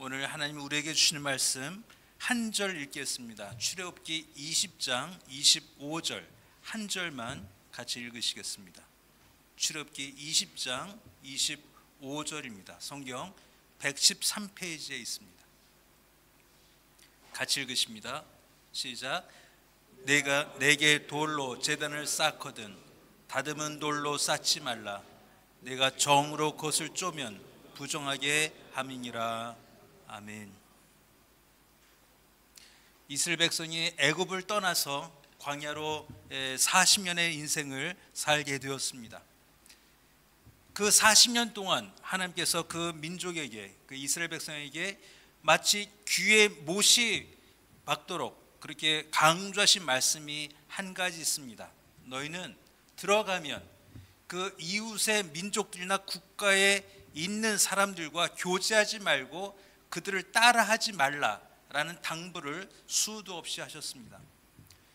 오늘 하나님 우리에게 주시는 말씀 한 절 읽겠습니다. 출애굽기 20장 25절 한 절만 같이 읽으시겠습니다. 출애굽기 20장 25절입니다. 성경 113페이지에 있습니다. 같이 읽으십니다. 시작. 내가 내게 돌로 제단을 쌓거든 다듬은 돌로 쌓지 말라. 내가 정으로 그것을 쪼면 부정하게 함이니라. 아멘. 이스라엘 백성이 애굽을 떠나서 광야로 40년의 인생을 살게 되었습니다. 그 40년 동안 하나님께서 그 민족에게, 그 이스라엘 백성에게 마치 귀에 못이 박도록 그렇게 강조하신 말씀이 한 가지 있습니다. 너희는 들어가면 그 이웃의 민족들이나 국가에 있는 사람들과 교제하지 말고 그들을 따라하지 말라라는 당부를 수도 없이 하셨습니다.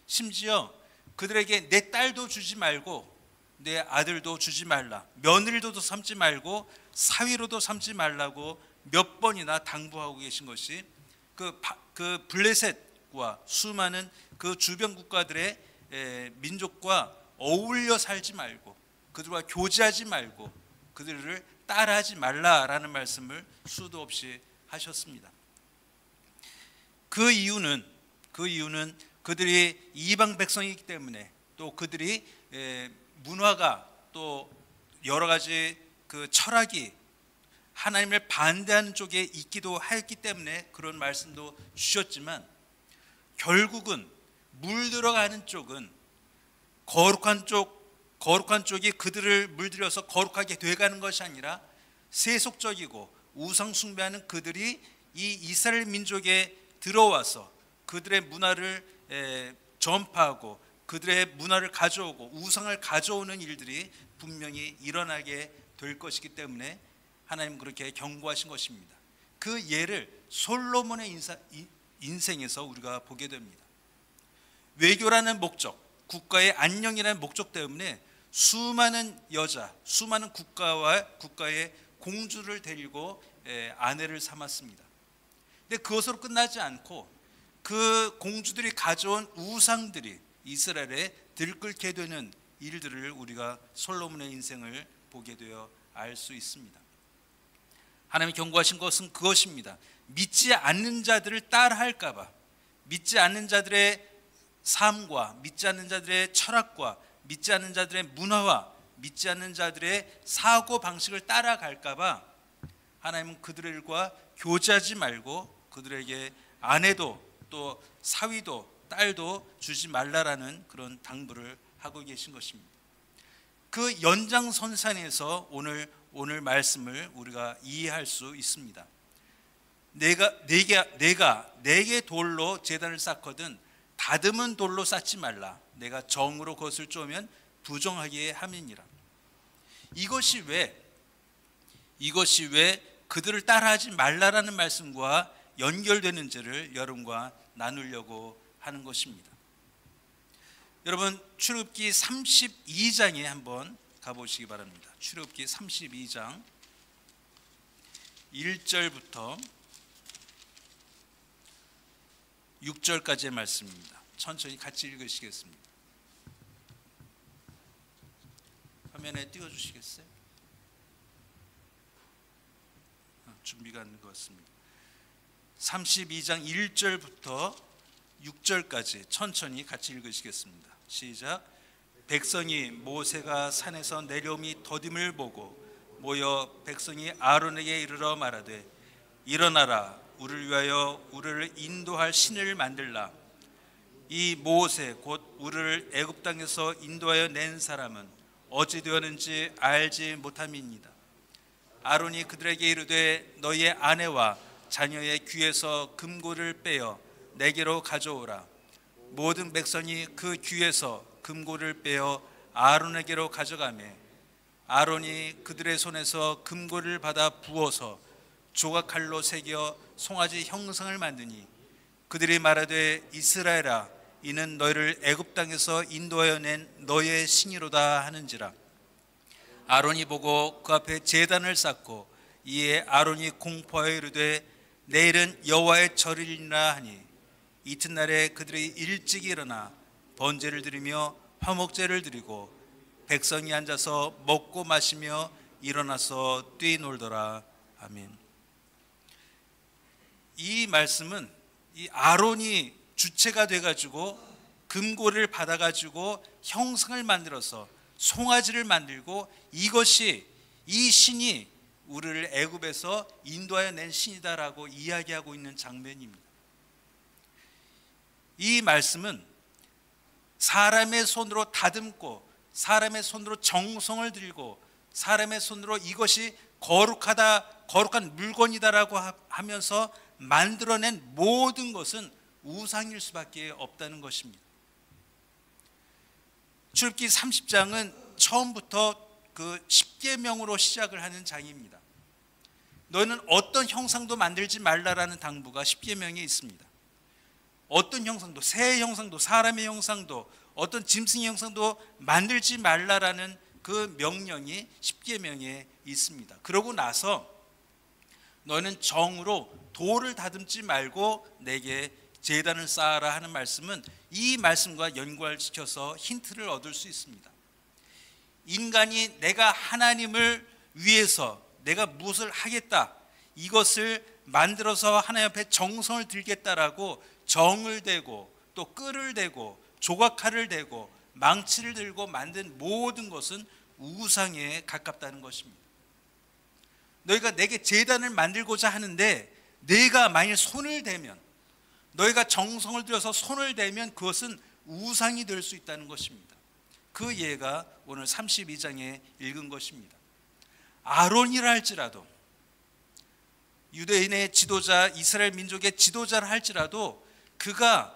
심지어 그들에게 내 딸도 주지 말고 내 아들도 주지 말라, 며느리도 삼지 말고 사위로도 삼지 말라고 몇 번이나 당부하고 계신 것이 그 블레셋과 수많은 그 주변 국가들의 민족과 어울려 살지 말고 그들과 교제하지 말고 그들을 따라하지 말라라는 말씀을 수도 없이 하셨습니다. 그 이유는 그들이 이방 백성이기 때문에, 또 그들이 문화가 또 여러 가지 그 철학이 하나님을 반대하는 쪽에 있기도 했기 때문에 그런 말씀도 주셨지만, 결국은 물들어가는 쪽은 거룩한 쪽이 그들을 물들여서 거룩하게 돼가는 것이 아니라 세속적이고 우상 숭배하는 그들이 이 이스라엘 민족에 들어와서 그들의 문화를 전파하고 그들의 문화를 가져오고 우상을 가져오는 일들이 분명히 일어나게 될 것이기 때문에 하나님 그렇게 경고하신 것입니다. 그 예를 솔로몬의 인생에서 우리가 보게 됩니다. 외교라는 목적, 국가의 안녕이라는 목적 때문에 수많은 국가의 공주를 데리고 아내를 삼았습니다. 근데 그것으로 끝나지 않고 그 공주들이 가져온 우상들이 이스라엘에 들끓게 되는 일들을 우리가 솔로몬의 인생을 보게 되어 알 수 있습니다. 하나님이 경고하신 것은 그것입니다. 믿지 않는 자들을 따라할까 봐, 믿지 않는 자들의 삶과 믿지 않는 자들의 철학과 믿지 않는 자들의 문화와 믿지 않는 자들의 사고 방식을 따라갈까 봐 하나님은 그들과 교제하지 말고 그들에게 아내도 또 사위도 딸도 주지 말라라는 그런 당부를 하고 계신 것입니다. 그 연장선상에서 오늘 말씀을 우리가 이해할 수 있습니다. 내가 내게 돌로 제단을 쌓거든 다듬은 돌로 쌓지 말라. 내가 정으로 그것을 쪼면 부정하게 함이니라. 이것이 왜 그들을 따라하지 말라라는 말씀과 연결되는지를 여러분과 나누려고 하는 것입니다. 여러분, 출애굽기 32장에 한번 가보시기 바랍니다. 출애굽기 32장 1절부터 6절까지의 말씀입니다. 천천히 같이 읽으시겠습니다. 화면에 띄워주시겠어요? 준비가 안 된 것 같습니다. 32장 1절부터 6절까지 천천히 같이 읽으시겠습니다. 시작. 백성이 모세가 산에서 내려옴이 더딤을 보고 모여 백성이 아론에게 이르러 말하되 일어나라, 우리를 위하여 우리를 인도할 신을 만들라. 이 모세 곧 우리를 애굽 땅에서 인도하여 낸 사람은 어찌 되었는지 알지 못함이니이다. 아론이 그들에게 이르되 너희의 아내와 자녀의 귀에서 금고를 빼어 내게로 가져오라. 모든 백성이 그 귀에서 금고를 빼어 아론에게로 가져가매 아론이 그들의 손에서 금고를 받아 부어서 조각칼로 새겨 송아지 형상을 만드니 그들이 말하되 이스라엘아, 이는 너희를 애굽 땅에서 인도하여 낸 너희의 신이로다 하는지라. 아론이 보고 그 앞에 제단을 쌓고 이에 아론이 공포하여 이르되 내일은 여호와의 절이니라 하니 이튿날에 그들이 일찍 일어나 번제를 드리며 화목제를 드리고 백성이 앉아서 먹고 마시며 일어나서 뛰놀더라. 아멘. 이 말씀은 이 아론이 주체가 돼가지고 금고를 받아가지고 형상을 만들어서 송아지를 만들고 이것이 이 신이 우리를 애굽에서 인도하여 낸 신이다라고 이야기하고 있는 장면입니다. 이 말씀은 사람의 손으로 다듬고 사람의 손으로 정성을 들이고 사람의 손으로 이것이 거룩한 물건이다라고 하면서 만들어낸 모든 것은 우상일 수밖에 없다는 것입니다. 출애굽기 30장은 처음부터 그 10계명으로 시작을 하는 장입니다. 너는 어떤 형상도 만들지 말라라는 당부가 10계명에 있습니다. 어떤 형상도, 새의 형상도, 사람의 형상도, 어떤 짐승의 형상도 만들지 말라라는 그 명령이 10계명에 있습니다. 그러고 나서 너는 정으로 돌을 다듬지 말고 내게 제단을 쌓아라 하는 말씀은 이 말씀과 연관시켜서 힌트를 얻을 수 있습니다. 인간이 내가 하나님을 위해서 내가 무엇을 하겠다, 이것을 만들어서 하나님 앞에 정성을 들겠다라고 정을 대고 또 끌을 대고 조각칼을 대고 망치를 들고 만든 모든 것은 우상에 가깝다는 것입니다. 너희가 내게 제단을 만들고자 하는데 내가 만일 손을 대면, 너희가 정성을 들여서 손을 대면 그것은 우상이 될 수 있다는 것입니다. 그 예가 오늘 32장에 읽은 것입니다. 아론이라 할지라도, 유대인의 지도자, 이스라엘 민족의 지도자라 할지라도 그가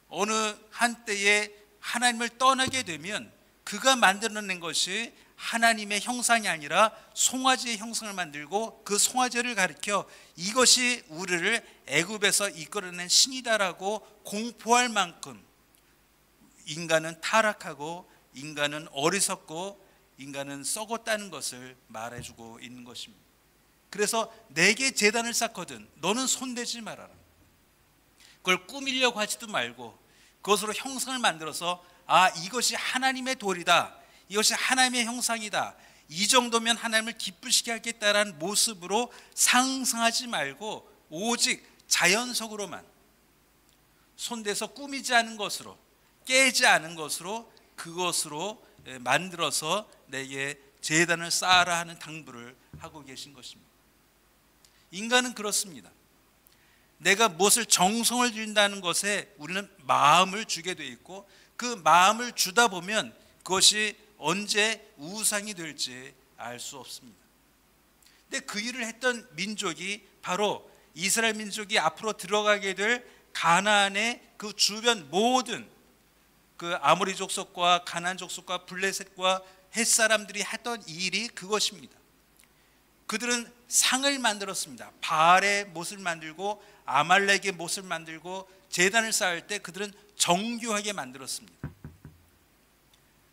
어느 한때에 하나님을 떠나게 되면 그가 만들어낸 것이 하나님의 형상이 아니라 송아지의 형상을 만들고 그 송아지를 가리켜 이것이 우리를 애굽에서 이끌어낸 신이다라고 공포할 만큼 인간은 타락하고 인간은 어리석고 인간은 썩었다는 것을 말해주고 있는 것입니다. 그래서 내게 제단을 쌓거든 너는 손대지 말아라. 그걸 꾸미려고 하지도 말고 그것으로 형상을 만들어서 이것이 하나님의 돌이다, 이것이 하나님의 형상이다, 이 정도면 하나님을 기쁘시게 하겠다라는 모습으로 상상하지 말고 오직 자연석으로만 손대서 꾸미지 않은 것으로, 깨지 않은 것으로, 그것으로 만들어서 내게 제단을 쌓아라 하는 당부를 하고 계신 것입니다. 인간은 그렇습니다. 내가 무엇을 정성을 들인다는 것에 우리는 마음을 주게 돼 있고 그 마음을 주다 보면 그것이 언제 우상이 될지 알 수 없습니다. 근데 그 일을 했던 민족이 바로 이스라엘 민족이 앞으로 들어가게 될 가나안의 그 주변 모든 그 아모리 족속과 가나안 족속과 블레셋과 헷 사람들이 했던 일이 그것입니다. 그들은 상을 만들었습니다. 바알의 못을 만들고 아말렉의 못을 만들고 제단을 쌓을 때 그들은 정교하게 만들었습니다.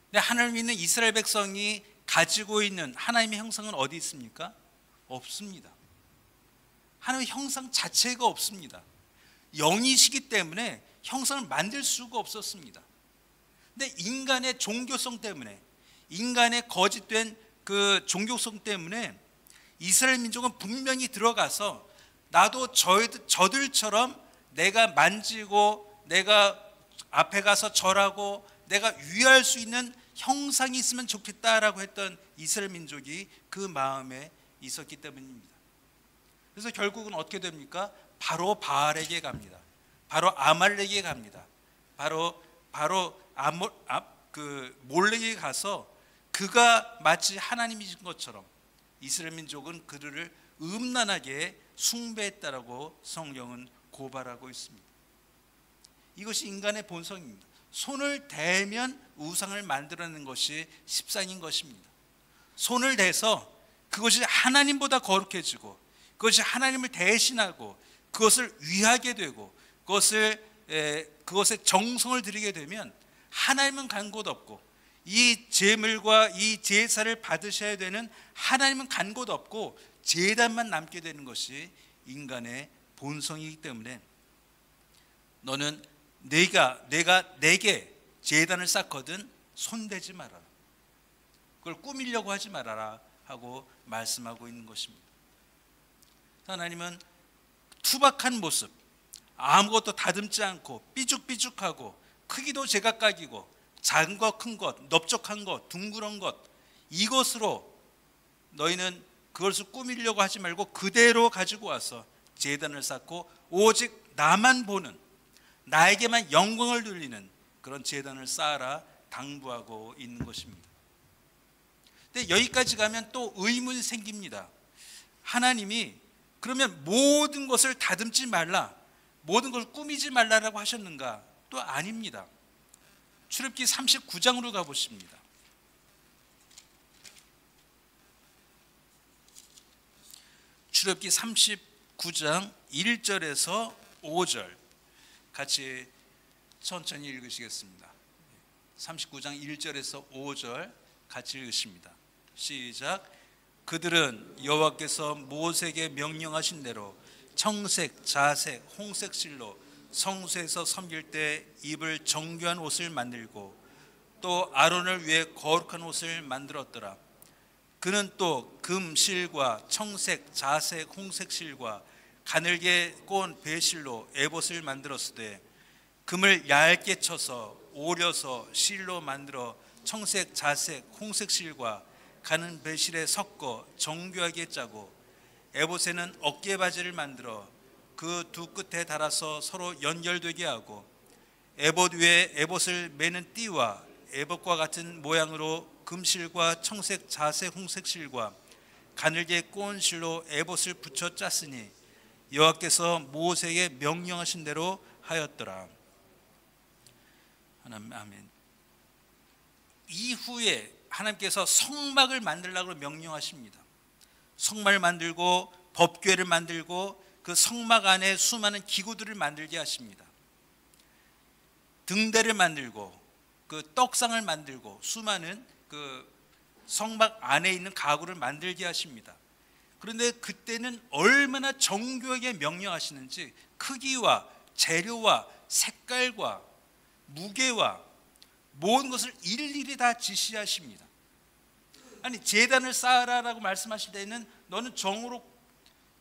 근데 하나님 있는 이스라엘 백성이 가지고 있는 하나님의 형상은 어디 있습니까? 없습니다. 하나님의 형상 자체가 없습니다. 영이시기 때문에 형상을 만들 수가 없었습니다. 근데 인간의 종교성 때문에, 인간의 거짓된 그 종교성 때문에 이스라엘 민족은 분명히 들어가서 나도 저들처럼 내가 만지고 내가 앞에 가서 절하고 내가 위할 수 있는 형상이 있으면 좋겠다라고 했던 이스라엘 민족이 그 마음에 있었기 때문입니다. 그래서 결국은 어떻게 됩니까? 바로 바알에게 갑니다. 바로 아말렉에게 갑니다. 바로 몰렉에게 가서 그가 마치 하나님이신 것처럼 이스라엘 민족은 그들을 음란하게 숭배했다라고 성경은 고발하고 있습니다. 이것이 인간의 본성입니다. 손을 대면 우상을 만들어내는 것이 십상인 것입니다. 손을 대서 그것이 하나님보다 거룩해지고 그것이 하나님을 대신하고 그것을 위하게 되고 그것에 정성을 들이게 되면 하나님은 간 곳 없고 이 제물과 이 제사를 받으셔야 되는 하나님은 간 곳 없고 제단만 남게 되는 것이 인간의 본성이기 때문에 너는 내게 제단을 쌓거든 손대지 말아라. 그걸 꾸미려고 하지 말아라 하고 말씀하고 있는 것입니다. 하나님은 투박한 모습, 아무것도 다듬지 않고 삐죽삐죽하고 크기도 제각각이고 작은 것, 큰 것, 넓적한 것, 둥그런 것, 이것으로 너희는 그것을 꾸미려고 하지 말고 그대로 가지고 와서 제단을 쌓고 오직 나만 보는, 나에게만 영광을 돌리는 그런 제단을 쌓아라 당부하고 있는 것입니다. 근데 여기까지 가면 또 의문이 생깁니다. 하나님이 그러면 모든 것을 다듬지 말라, 모든 것을 꾸미지 말라라고 하셨는가? 또 아닙니다. 출애굽기 39장으로 가보십니다. 출애굽기 39장 1절에서 5절 같이 천천히 읽으시겠습니다. 39장 1절에서 5절 같이 읽으십니다. 시작. 그들은 여호와께서 모세에게 명령하신 대로 청색, 자색, 홍색 실로 성소에서 섬길 때 입을 정교한 옷을 만들고 또 아론을 위해 거룩한 옷을 만들었더라. 그는 또 금실과 청색, 자색, 홍색 실과 가늘게 꼰 배실로 에봇을 만들었으되 금을 얇게 쳐서 오려서 실로 만들어 청색, 자색, 홍색 실과 가는 배실에 섞어 정교하게 짜고 에봇에는 어깨바지를 만들어 그 두 끝에 달아서 서로 연결되게 하고 에봇 위에 에봇을 매는 띠와 에봇과 같은 모양으로 금실과 청색, 자색, 홍색 실과 가늘게 꼰 실로 에봇을 붙여 짰으니 여호와께서 모세에게 명령하신 대로 하였더라. 하나님 아멘. 이후에 하나님께서 성막을 만들라고 명령하십니다. 성막을 만들고 법궤를 만들고 그 성막 안에 수많은 기구들을 만들게 하십니다. 등대를 만들고 그 떡상을 만들고 수많은 그 성막 안에 있는 가구를 만들게 하십니다. 그런데 그때는 얼마나 정교하게 명령하시는지 크기와 재료와 색깔과 무게와 모든 것을 일일이 다 지시하십니다. 아니 제단을 쌓아라라고 말씀하실 때는 너는 정으로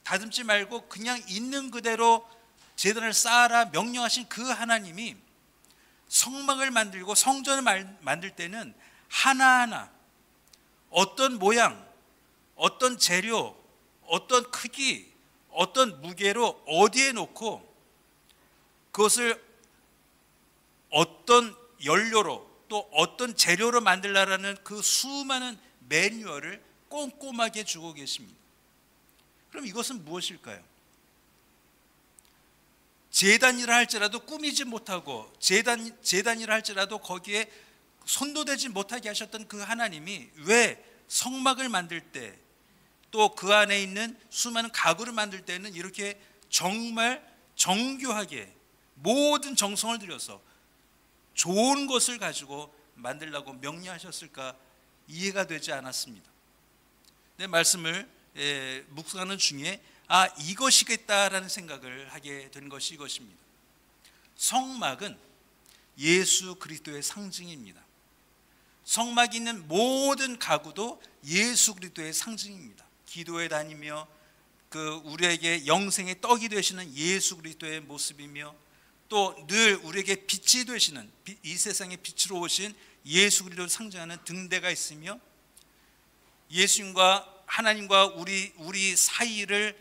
다듬지 말고 그냥 있는 그대로 제단을 쌓아라 명령하신 그 하나님이 성막을 만들고 성전을 만들 때는 하나하나 어떤 모양, 어떤 재료, 어떤 크기, 어떤 무게로 어디에 놓고 그것을 어떤 연료로 또 어떤 재료로 만들라라는 그 수많은 매뉴얼을 꼼꼼하게 주고 계십니다. 그럼 이것은 무엇일까요? 제단이라 할지라도 꾸미지 못하고 제단이라 할지라도 거기에 손도 대지 못하게 하셨던 그 하나님이 왜 성막을 만들 때 또 그 안에 있는 수많은 가구를 만들 때는 이렇게 정말 정교하게 모든 정성을 들여서 좋은 것을 가지고 만들라고 명령하셨을까 이해가 되지 않았습니다. 내 말씀을 묵상하는 중에 이것이겠다라는 생각을 하게 된 것이 이것입니다. 성막은 예수 그리스도의 상징입니다. 성막이 있는 모든 가구도 예수 그리스도의 상징입니다. 기도에 다니며 그 우리에게 영생의 떡이 되시는 예수 그리스도의 모습이며 또 늘 우리에게 빛이 되시는 이 세상의 빛으로 오신 예수 그리스도를 상징하는 등대가 있으며 예수님과 하나님과 우리 사이를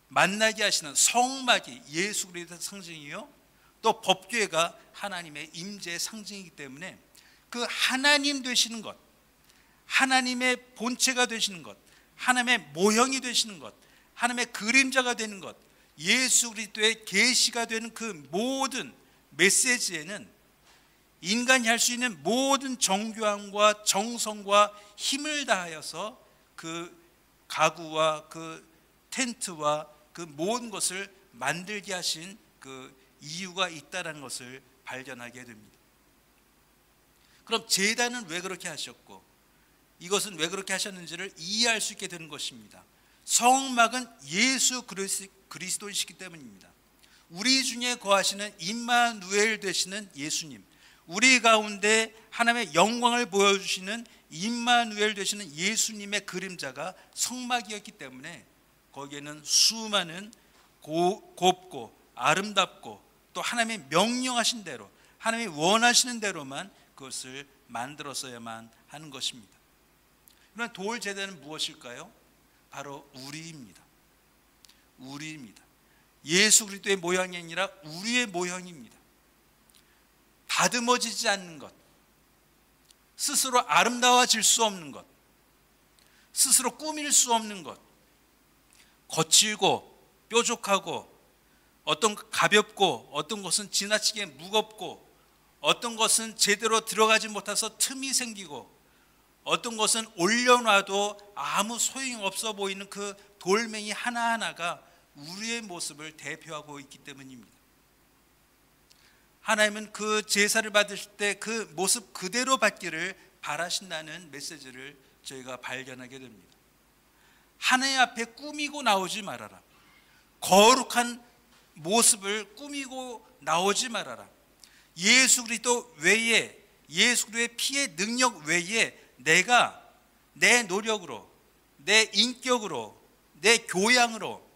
만나게 하시는 성막이 예수 그리스도의 상징이요 또 법궤가 하나님의 임재의 상징이기 때문에 그 하나님 되시는 것, 하나님의 본체가 되시는 것, 하나님의 모형이 되시는 것, 하나님의 그림자가 되는 것, 예수 그리스도의 계시가 되는 그 모든 메시지에는 인간이 할 수 있는 모든 정교함과 정성과 힘을 다하여서 그 가구와 그 텐트와 그 모든 것을 만들게 하신 그 이유가 있다는 것을 발견하게 됩니다. 그럼 제단은 왜 그렇게 하셨고 이것은 왜 그렇게 하셨는지를 이해할 수 있게 되는 것입니다. 성막은 예수 그리스도이시기 때문입니다. 우리 중에 거하시는 임마누엘 되시는 예수님, 우리 가운데 하나님의 영광을 보여주시는 임마누엘 되시는 예수님의 그림자가 성막이었기 때문에 거기에는 수많은 곱고 아름답고 또 하나님의 명령하신 대로, 하나님이 원하시는 대로만 그것을 만들었어야만 하는 것입니다. 그러나 돌 제단은 무엇일까요? 바로 우리입니다. 우리입니다. 예수 그리스도의 모양이 아니라 우리의 모형입니다. 다듬어지지 않는 것, 스스로 아름다워질 수 없는 것, 스스로 꾸밀 수 없는 것, 거칠고 뾰족하고 어떤 가볍고 어떤 것은 지나치게 무겁고 어떤 것은 제대로 들어가지 못해서 틈이 생기고 어떤 것은 올려놔도 아무 소용없어 보이는 그 돌멩이 하나하나가 우리의 모습을 대표하고 있기 때문입니다. 하나님은 그 제사를 받으실 때 그 모습 그대로 받기를 바라신다는 메시지를 저희가 발견하게 됩니다. 하나님 앞에 꾸미고 나오지 말아라. 거룩한 모습을 꾸미고 나오지 말아라. 예수 그리스도 외에, 예수 그리스도의 피의 능력 외에 내가 내 노력으로, 내 인격으로, 내 교양으로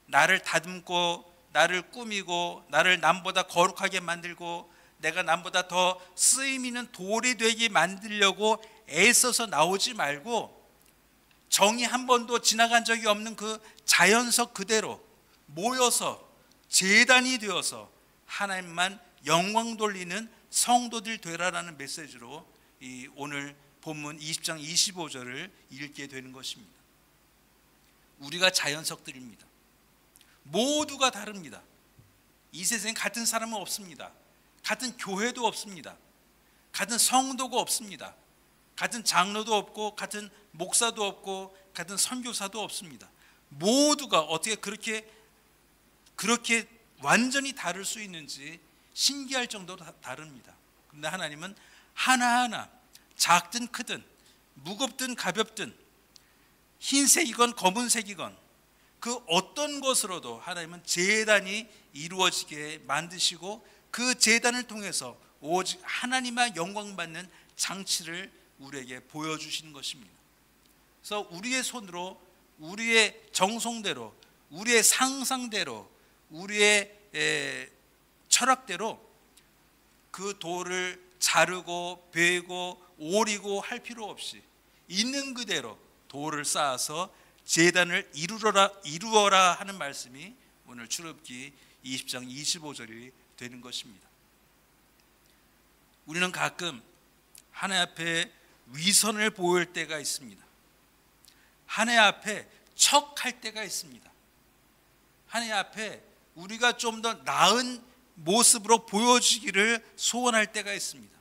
나를 다듬고 나를 꾸미고 나를 남보다 거룩하게 만들고 내가 남보다 더 쓰임 있는 돌이 되게 만들려고 애써서 나오지 말고 정이 한 번도 지나간 적이 없는 그 자연석 그대로 모여서 제단이 되어서 하나님만 영광 돌리는 성도들 되라라는 메시지로 이 오늘 본문 20장 25절을 읽게 되는 것입니다. 우리가 자연석들입니다. 모두가 다릅니다. 이 세상에 같은 사람은 없습니다. 같은 교회도 없습니다. 같은 성도가 없습니다. 같은 장로도 없고 같은 목사도 없고 같은 선교사도 없습니다. 모두가 어떻게 그렇게 완전히 다를 수 있는지 신기할 정도로 다릅니다. 그런데 하나님은 하나하나 작든 크든 무겁든 가볍든 흰색이건 검은색이건 그 어떤 것으로도 하나님은 제단이 이루어지게 만드시고 그 제단을 통해서 오직 하나님만 영광받는 장치를 우리에게 보여주시는 것입니다. 그래서 우리의 손으로 우리의 정성대로 우리의 상상대로 우리의 철학대로 그 돌을 자르고 베고 오리고 할 필요 없이 있는 그대로 돌을 쌓아서 제단을 이루어라 하는 말씀이 오늘 출애굽기 20장 25절이 되는 것입니다. 우리는 가끔 하나님 앞에 위선을 보일 때가 있습니다. 하나님 앞에 척할 때가 있습니다. 하나님 앞에 우리가 좀 더 나은 모습으로 보여지기를 소원할 때가 있습니다.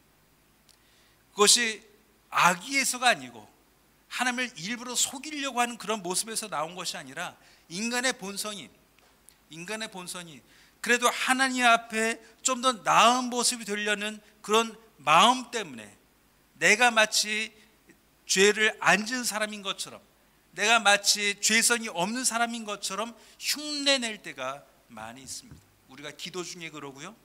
그것이 악의에서가 아니고 하나님을 일부러 속이려고 하는 그런 모습에서 나온 것이 아니라 인간의 본성이 그래도 하나님 앞에 좀 더 나은 모습이 되려는 그런 마음 때문에 내가 마치 죄를 안 지은 사람인 것처럼 내가 마치 죄성이 없는 사람인 것처럼 흉내낼 때가 많이 있습니다. 우리가 기도 중에 그러고요,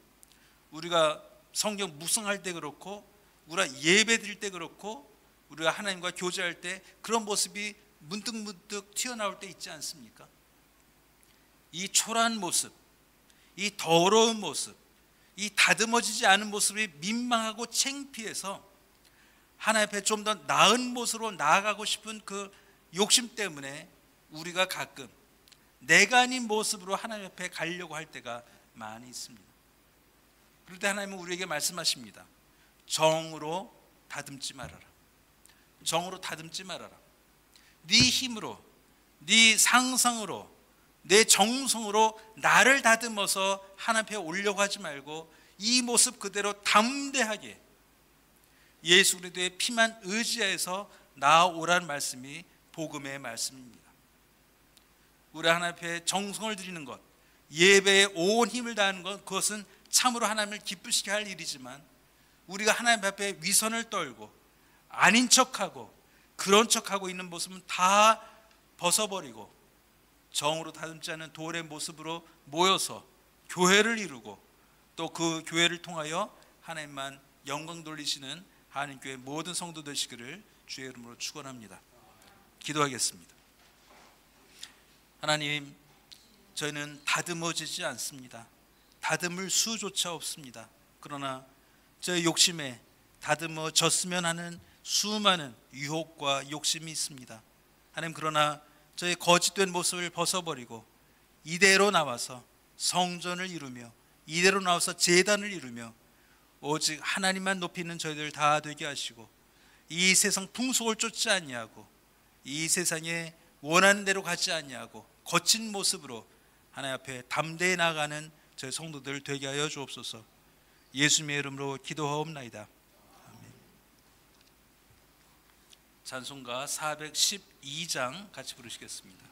우리가 성경 묵상할 때 그렇고 우리가 예배 드릴 때 그렇고 우리가 하나님과 교제할 때 그런 모습이 문득문득 튀어나올 때 있지 않습니까? 이 초라한 모습, 이 더러운 모습, 이 다듬어지지 않은 모습이 민망하고 창피해서 하나님 앞에 좀 더 나은 모습으로 나아가고 싶은 그 욕심 때문에 우리가 가끔 내가 아닌 모습으로 하나님 앞에 가려고 할 때가 많이 있습니다. 그럴 때 하나님은 우리에게 말씀하십니다. 정으로 다듬지 말아라. 정으로 다듬지 말아라. 네 힘으로, 네 상상으로, 내 정성으로 나를 다듬어서 하나님 앞에 오려고 하지 말고 이 모습 그대로 담대하게 예수 그리스도의 피만 의지해서 나아오라는 말씀이 복음의 말씀입니다. 우리 하나님 앞에 정성을 드리는 것, 예배에 온 힘을 다하는 것, 그것은 참으로 하나님을 기쁘시게 할 일이지만 우리가 하나님 앞에 위선을 떨고 아닌 척하고 그런 척하고 있는 모습은 다 벗어버리고 정으로 다듬지 않은 돌의 모습으로 모여서 교회를 이루고 또 그 교회를 통하여 하나님만 영광 돌리시는 한인교회 모든 성도 되시기를 주의 이름으로 축원합니다. 기도하겠습니다. 하나님, 저희는 다듬어지지 않습니다. 다듬을 수조차 없습니다. 그러나 저희 욕심에 다듬어졌으면 하는 수많은 유혹과 욕심이 있습니다. 하나님, 그러나 저희 거짓된 모습을 벗어버리고 이대로 나와서 성전을 이루며 이대로 나와서 제단을 이루며 오직 하나님만 높이는 저희들 다 되게 하시고 이 세상 풍속을 쫓지 아니하고 이 세상에 원하는 대로 가지 아니하고 거친 모습으로 하나님 앞에 담대히 나아가는 저희 성도들 되게 하여 주옵소서. 예수님의 이름으로 기도하옵나이다. 아멘. 찬송가 412장 같이 부르시겠습니다.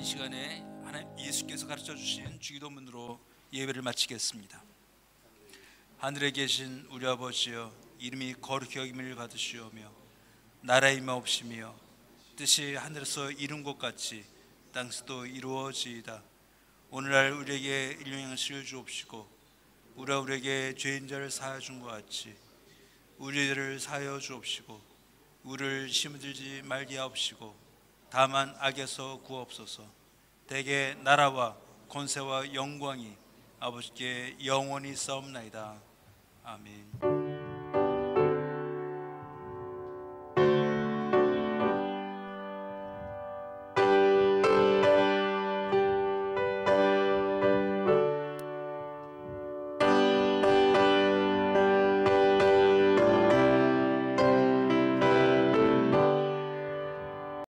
시간에 하나님 예수께서 가르쳐 주신 주기도문으로 예배를 마치겠습니다. 하늘에 계신 우리 아버지여, 이름이 거룩히 여김을 받으시오며 나라의 임하옵시며 뜻이 하늘에서 이룬 것 같이 땅에서도 이루어지이다. 오늘날 우리에게 일용할 양식을 주옵시고 우리가 우리에게 죄인 자를 사하여 준 것 같이 우리들을 사하여 주옵시고 우리를 시험에 들지 말게 하옵시고 다만 악에서 구하옵소서. 대개 나라와 권세와 영광이 아버지께 영원히 싸움나이다. 아멘.